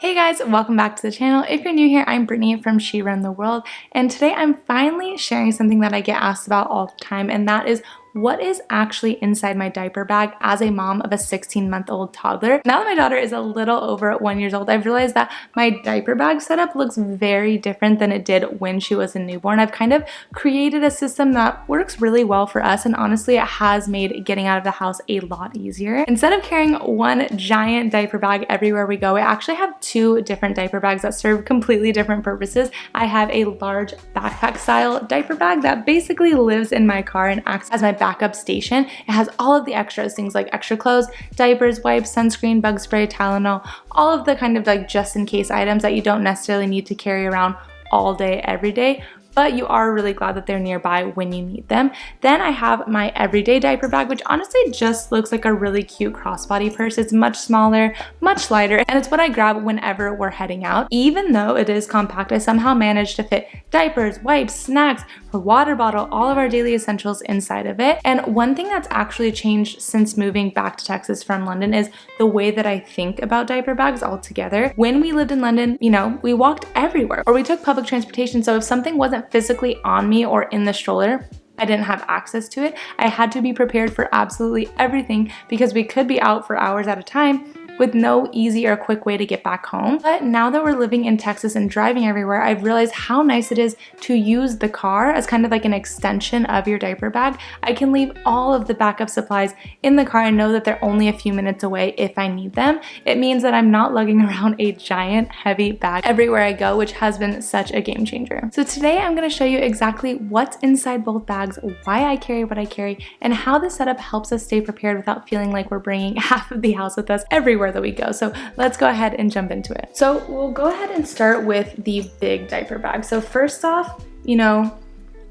Hey guys, welcome back to the channel. If you're new here, I'm Brittany from She Run the World, and today I'm finally sharing something that I get asked about all the time, and that is what is actually inside my diaper bag as a mom of a 16-month-old toddler. Now that my daughter is a little over 1 year old, I've realized that my diaper bag setup looks very different than it did when she was a newborn. I've kind of created a system that works really well for us, and honestly, it has made getting out of the house a lot easier. Instead of carrying one giant diaper bag everywhere we go, I actually have two different diaper bags that serve completely different purposes. I have a large backpack style diaper bag that basically lives in my car and acts as my backup station. It has all of the extras, things like extra clothes, diapers, wipes, sunscreen, bug spray, Tylenol, all of the kind of like just in case items that you don't necessarily need to carry around all day, every day, but you are really glad that they're nearby when you need them. Then I have my everyday diaper bag, which honestly just looks like a really cute crossbody purse. It's much smaller, much lighter, and it's what I grab whenever we're heading out. Even though it is compact, I somehow managed to fit diapers, wipes, snacks, her water bottle, all of our daily essentials inside of it. And one thing that's actually changed since moving back to Texas from London is the way that I think about diaper bags altogether. When we lived in London, you know, we walked everywhere or we took public transportation, so if something wasn't physically on me or in the stroller, I didn't have access to it. I had to be prepared for absolutely everything because we could be out for hours at a time with no easy or quick way to get back home. But now that we're living in Texas and driving everywhere, I've realized how nice it is to use the car as kind of like an extension of your diaper bag. I can leave all of the backup supplies in the car and know that they're only a few minutes away if I need them. It means that I'm not lugging around a giant heavy bag everywhere I go, which has been such a game changer. So today I'm gonna show you exactly what's inside both bags, why I carry what I carry, and how this setup helps us stay prepared without feeling like we're bringing half of the house with us everywhere that we go. So let's go ahead and jump into it. So we'll go ahead and start with the big diaper bag. So first off, you know,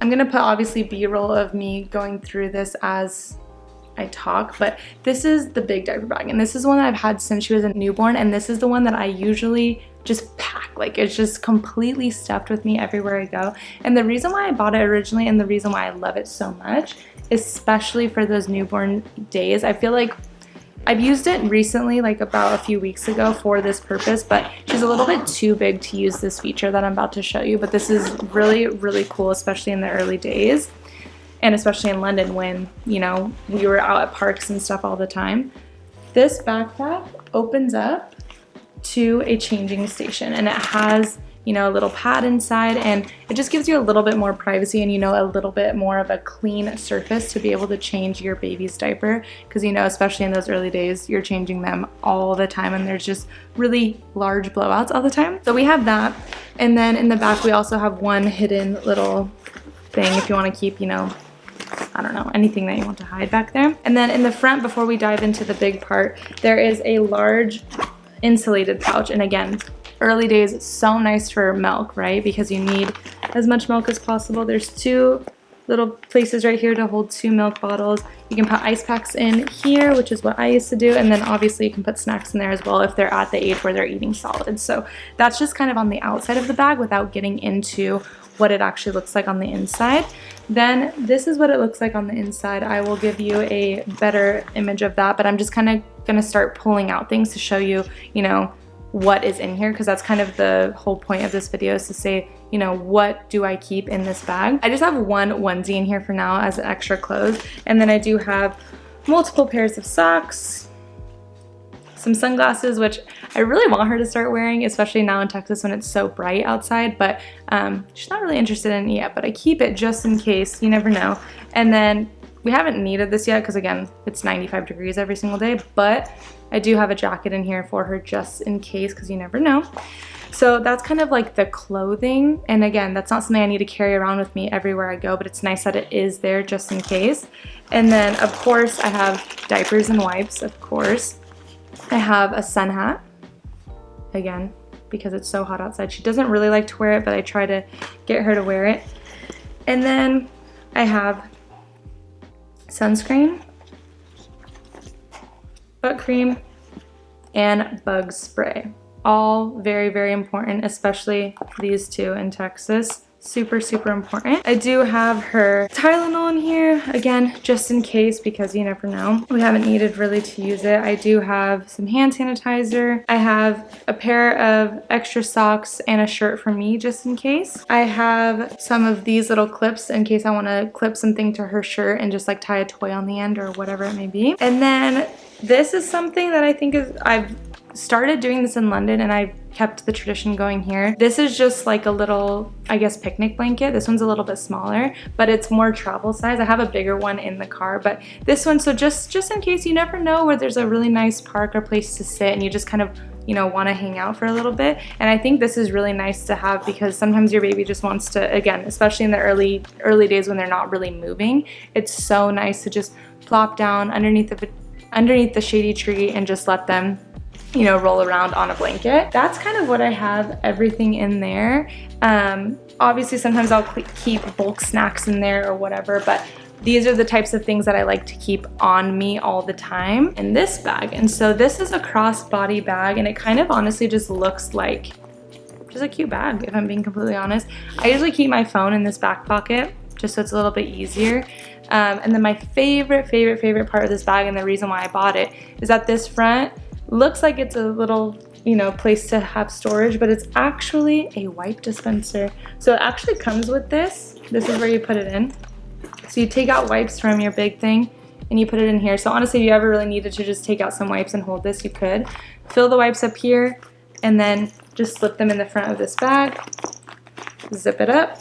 I'm gonna put obviously B-roll of me going through this as I talk, but this is the big diaper bag, and this is one that I've had since she was a newborn, and this is the one that I usually just pack. Like, it's just completely stuffed with me everywhere I go. And the reason why I bought it originally and the reason why I love it so much, especially for those newborn days, I feel like I've used it recently, like about a few weeks ago for this purpose, but she's a little bit too big to use this feature that I'm about to show you, but this is really, really cool, especially in the early days, and especially in London when, you know, we were out at parks and stuff all the time. This backpack opens up to a changing station, and it has, you know, a little pad inside, and it just gives you a little bit more privacy and, you know, a little bit more of a clean surface to be able to change your baby's diaper, because, you know, especially in those early days, you're changing them all the time and there's just really large blowouts all the time. So we have that, and then in the back we also have one hidden little thing if you want to keep, you know, I don't know, anything that you want to hide back there. And then in the front, before we dive into the big part, there is a large insulated pouch, and again, early days, it's so nice for milk, right? Because you need as much milk as possible. There's two little places right here to hold 2 milk bottles. You can put ice packs in here, which is what I used to do, and then obviously you can put snacks in there as well if they're at the age where they're eating solids. So that's just kind of on the outside of the bag without getting into what it actually looks like on the inside. Then this is what it looks like on the inside. I will give you a better image of that, but I'm just kind of gonna start pulling out things to show you, you know, what is in here, because that's kind of the whole point of this video, is to say, you know, what do I keep in this bag. I just have one onesie in here for now as extra clothes, and then I do have multiple pairs of socks, some sunglasses, which I really want her to start wearing, especially now in Texas when it's so bright outside, but she's not really interested in it yet, but I keep it just in case, you never know. And then we haven't needed this yet because, again, it's 95 degrees every single day, but I do have a jacket in here for her just in case, because you never know. So that's kind of like the clothing, and again, that's not something I need to carry around with me everywhere I go, but it's nice that it is there just in case. And then, of course, I have diapers and wipes, of course. I have a sun hat, again, because it's so hot outside. She doesn't really like to wear it, but I try to get her to wear it. And then I have sunscreen, foot cream, and bug spray. All very, very important, especially these two in Texas. Super, super important. I do have her Tylenol in here, again, just in case, because you never know. We haven't needed really to use it. I do have some hand sanitizer. I have a pair of extra socks and a shirt for me, just in case. I have some of these little clips in case I want to clip something to her shirt and just like tie a toy on the end or whatever it may be. And then this is something that I think I've started doing this in London and I've kept the tradition going here. This is just like a little, I guess, picnic blanket. This one's a little bit smaller, but it's more travel size. I have a bigger one in the car, but this one, so just in case, you never know where there's a really nice park or place to sit and you just kind of, you know, want to hang out for a little bit. And I think this is really nice to have because sometimes your baby just wants to, again, especially in the early days when they're not really moving, it's so nice to just plop down underneath the shady tree and just let them, you know, roll around on a blanket. That's kind of what I have everything in there. Obviously sometimes I'll keep bulk snacks in there or whatever, but these are the types of things that I like to keep on me all the time in this bag. And so this is a crossbody bag and it kind of honestly just looks like just a cute bag, if I'm being completely honest. I usually keep my phone in this back pocket just so it's a little bit easier. And then my favorite part of this bag, and the reason why I bought it, is that this front looks like it's a little, you know, place to have storage, but it's actually a wipe dispenser. So it actually comes with this. This is where you put it in. So you take out wipes from your big thing and you put it in here. So honestly, if you ever really needed to just take out some wipes and hold this, you could. Fill the wipes up here and then just slip them in the front of this bag. Zip it up.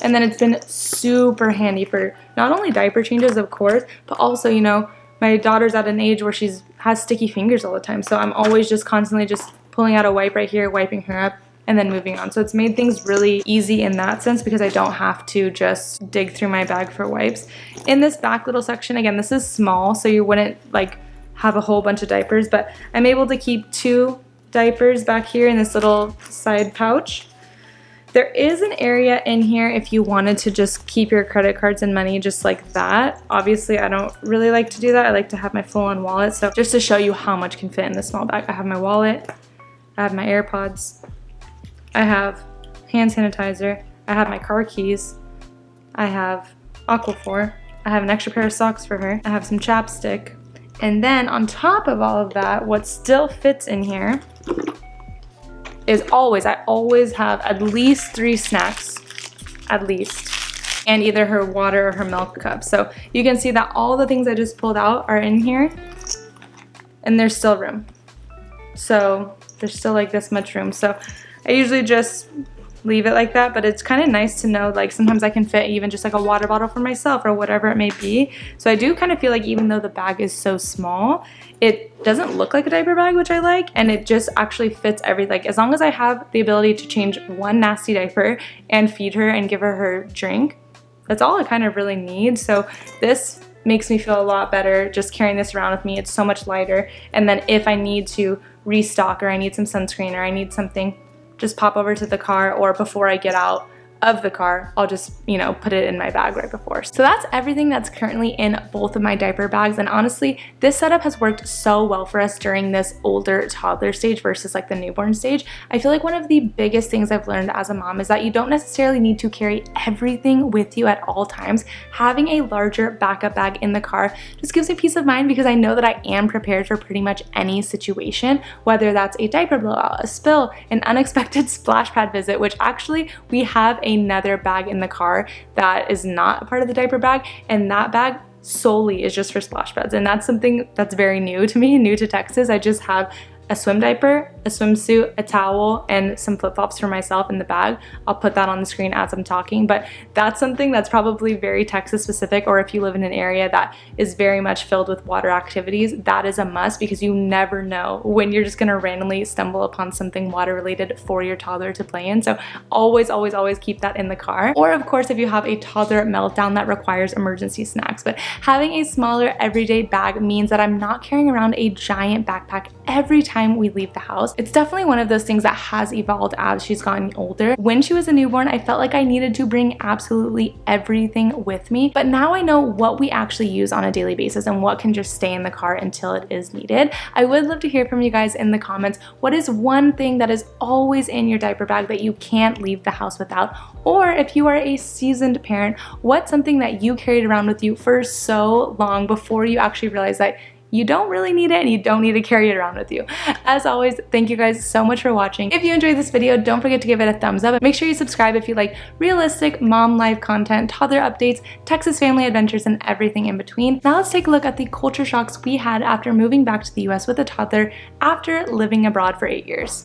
And then it's been super handy for not only diaper changes, of course, but also, you know, my daughter's at an age where she has sticky fingers all the time. So I'm always just constantly just pulling out a wipe right here, wiping her up, and then moving on. So it's made things really easy in that sense because I don't have to just dig through my bag for wipes. In this back little section, again, this is small, so you wouldn't like have a whole bunch of diapers, but I'm able to keep 2 diapers back here in this little side pouch. There is an area in here if you wanted to just keep your credit cards and money just like that. Obviously, I don't really like to do that. I like to have my full-on wallet. So just to show you how much can fit in this small bag, I have my wallet, I have my AirPods, I have hand sanitizer, I have my car keys, I have Aquaphor, I have an extra pair of socks for her, I have some chapstick, and then on top of all of that, what still fits in here is I always have at least 3 snacks, at least, and either her water or her milk cup. So you can see that all the things I just pulled out are in here, and there's still room. So there's still like this much room. So I usually just leave it like that, but it's kind of nice to know like sometimes I can fit even just like a water bottle for myself or whatever it may be. So I do kind of feel like even though the bag is so small, it doesn't look like a diaper bag, which I like, and it just actually fits everything. Like as long as I have the ability to change one nasty diaper and feed her and give her drink, that's all I kind of really need. So this makes me feel a lot better just carrying this around with me. It's so much lighter, and then if I need to restock or I need some sunscreen or I need something, just pop over to the car, or before I get out of the car, I'll just, you know, put it in my bag right before. So that's everything that's currently in both of my diaper bags, and honestly, this setup has worked so well for us during this older toddler stage versus like the newborn stage. I feel like one of the biggest things I've learned as a mom is that you don't necessarily need to carry everything with you at all times. Having a larger backup bag in the car just gives me peace of mind because I know that I am prepared for pretty much any situation, whether that's a diaper blowout, a spill, an unexpected splash pad visit, which actually we have another bag in the car that is not a part of the diaper bag, and that bag solely is just for splash pads, and that's something that's very new to me, new to Texas. I just have a swim diaper, a swimsuit, a towel, and some flip-flops for myself in the bag. I'll put that on the screen as I'm talking, but that's something that's probably very Texas specific, or if you live in an area that is very much filled with water activities, that is a must because you never know when you're just gonna randomly stumble upon something water related for your toddler to play in. So always, always, always keep that in the car. Or of course, if you have a toddler meltdown that requires emergency snacks. But having a smaller everyday bag means that I'm not carrying around a giant backpack every time time we leave the house. It's definitely one of those things that has evolved as she's gotten older. When she was a newborn, I felt like I needed to bring absolutely everything with me, but now I know what we actually use on a daily basis and what can just stay in the car until it is needed. I would love to hear from you guys in the comments. What is one thing that is always in your diaper bag that you can't leave the house without? Or if you are a seasoned parent, what's something that you carried around with you for so long before you actually realize that you don't really need it and you don't need to carry it around with you. As always, thank you guys so much for watching. If you enjoyed this video, don't forget to give it a thumbs up. Make sure you subscribe if you like realistic mom life content, toddler updates, Texas family adventures, and everything in between. Now let's take a look at the culture shocks we had after moving back to the US with a toddler after living abroad for 8 years.